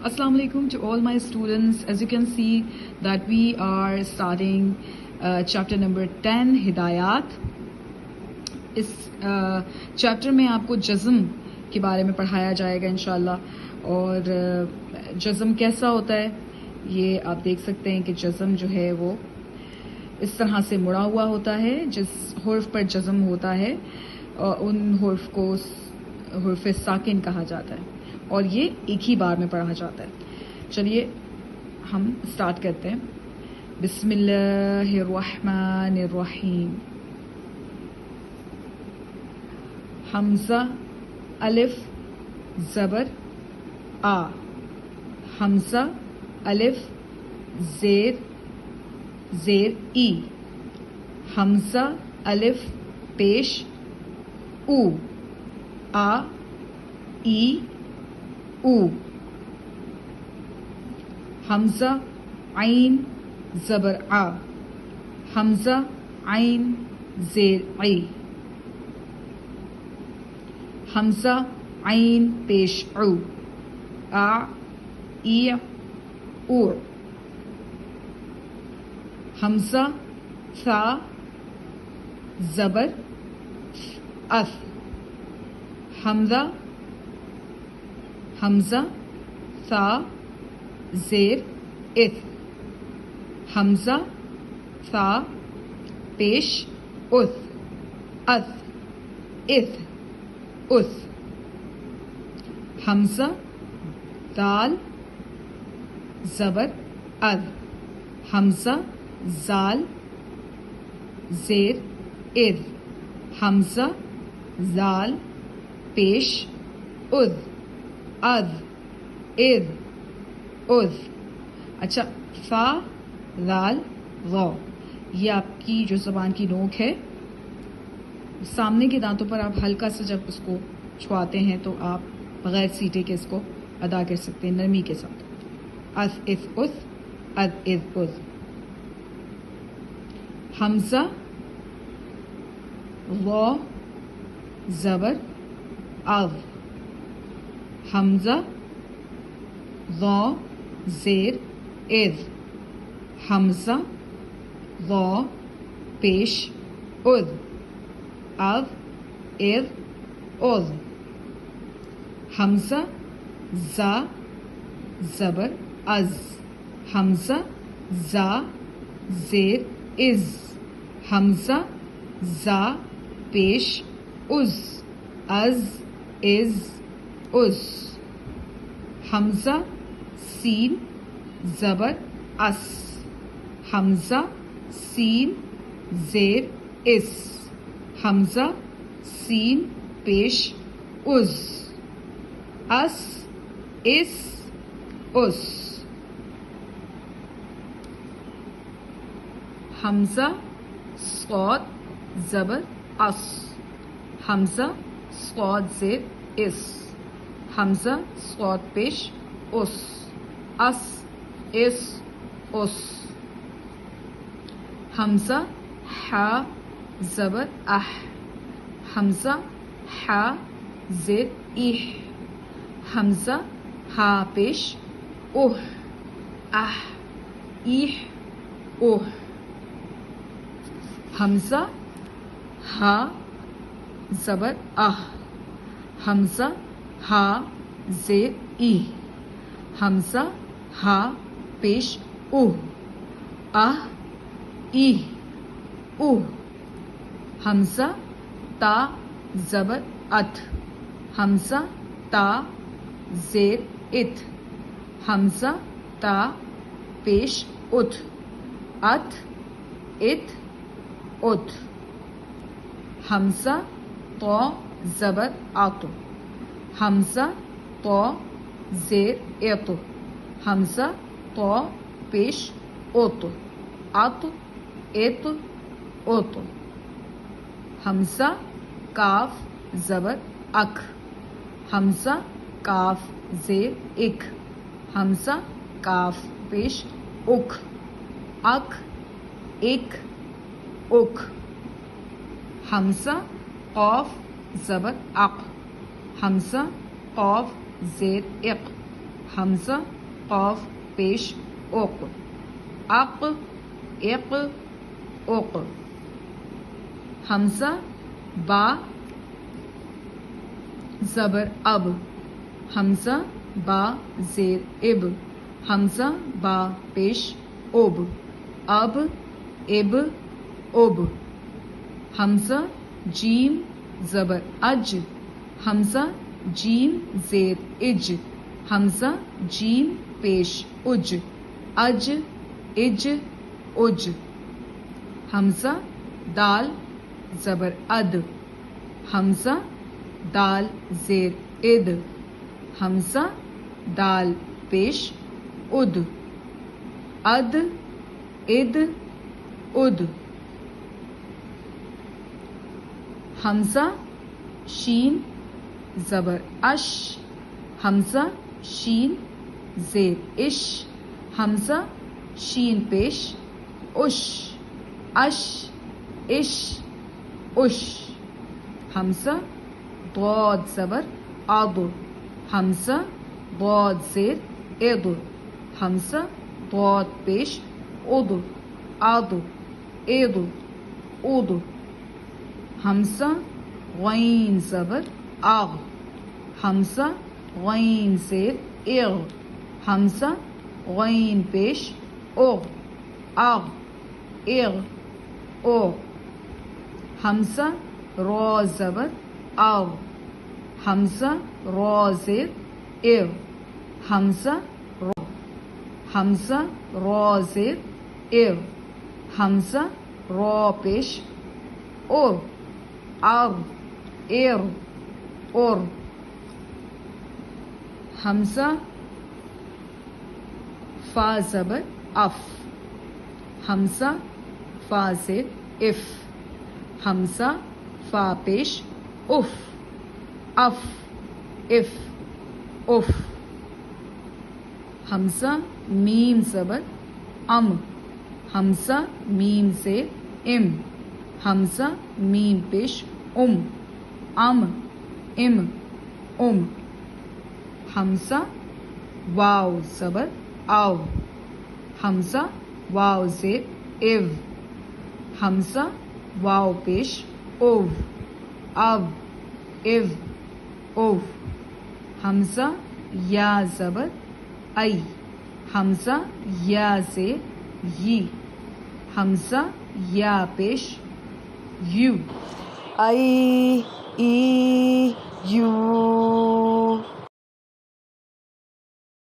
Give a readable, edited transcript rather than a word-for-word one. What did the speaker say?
Assalamu alaikum to all my students. As you can see that we are starting chapter number 10 Hidayat. इस chapter में आपको जज़म के बारे में पढ़ाया जाएगा इंशाल्लाह। और जज़म कैसा होता है ये आप देख सकते हैं कि जज़म जो है वो इस तरह से मुड़ा हुआ होता है। जिस हुर्फ पर जज़म होता है उन हुर्फ को हुर्फ साकिन कहा जाता है और ये एक ही बार में पढ़ा जाता है। चलिए हम स्टार्ट करते हैं। बिस्मिल्लाहिर्रहमानिर्रहीम। हमज़ा अलिफ ज़बर आ, हमज़ा अलिफ ज़ेर ज़ेर ई, हमज़ा अलिफ पेश ऊ, आ ई ऊ, हमज़ा आइन ज़बर आ, हमज़ा आइन ज़ेर ई, हमज़ा आइन पेश उ, आ ई उ, हमज़ा सा ज़बर अस, हमज़ा हमज़ा सा ज़ेर इस, हमज़ा सा पेश उस, अस इस उस, हमज़ा दाल ज़बर अज, हमज़ा ज़ाल ज़ेर इज़, हमज़ा ज़ाल पेश उज़, अज़ इज़ उज़। अच्छा, फ़ा ज़ाल ज़ौ, ये आपकी जो ज़बान की नोक है। सामने के दांतों पर आप हल्का सा जब उसको छुआते हैं तो आप बग़ैर सीटे के इसको अदा कर सकते हैं नरमी के साथ। अज़ इज़ उज़, अज़ इज़ उज़, हमज़ा ज़ौ ज़बर अज़, हमज़ा ज़ौ ज़ेर इज़, हमज़ा ज़ौ पेश उज़, अज़ इज़ उज़, हमज़ा ज़ा ज़बर अज़, हमज़ा ज़ा ज़ेर इज़, हमज़ा ज़ा पेश उज़, अज़ इज़ उज़, हमज़ा सीन ज़बर अस, हमज़ा सीन ज़ेर इस, हमज़ा सीन पेश उज़, अस इस उस, हमज़ा सौद ज़बर अस, हमज़ा सौद ज़ेर इस, हमज़ा सौद पेश उस, अस इस उस, हमज़ा हा ज़बर अह, हमज़ा हा ज़ेर इह, हमज़ा हा पेश उह, अह इह उह, हमज़ा हा ज़बर अह, हमज़ा हा ज़ेर इह, हमज़ा हा पेश उह, अह इह उह, हमज़ा ता ज़बर अत, हमज़ा ता ज़ेर इत, हमज़ा ता पेश उत, अत इत उत, हमज़ा तो ज़बर आतो, हमज़ा तो ज़ेर एतो, हमज़ा तो पेश ओतो, अत इत ओतो, हमज़ा काफ ज़बर अक, हमज़ा काफ ज़ेर इक, हमज़ा काफ पेश उक, अक इक उक, हमज़ा क़ाफ ज़बर अक़, हमज़ा क़ाफ ज़ेर इक़, حمزہ قاف پیش اق اق اق اق حمزہ با زبر اب حمزہ با زیر اب حمزہ با پیش اب اب اب اب حمزہ جیم زبر اج حمزہ جیم زیر اج حمزہ جیم پیش اج اج اج اج حمزہ دال زبر اد حمزہ دال زیر اد حمزہ دال پیش اد اد اد اد حمزہ شین زبر اش حمزہ شین زیر اش حمزہ شین پیش اش اش اش اش حمزہ ضاد زبر اض حمزہ ضاد زیر اض حمزہ ضاد پیش اض اض اض اض حمزہ غین زبر اغ حمزہ غین زیر اغ حمزہ غین پیش اغ اغ اغ او حمزہ را زبر او حمزہ را زیر اغ حمزہ را حمزہ را زیر اغ حمزہ را پیش اور ار ار اور حمزہ فا زبر اف حمزہ فا زیر اف حمزہ فا پیش اف اف اف اف حمزہ میم زبر ام حمزہ میم زیر ام حمزہ میم پیش ام ام ام حمزہ واو زبر او حمزہ واو زیر او حمزہ واو پیش او او او حمزہ یا زبر ای حمزہ یا زیر یی حمزہ یا پیش یو ای ای یو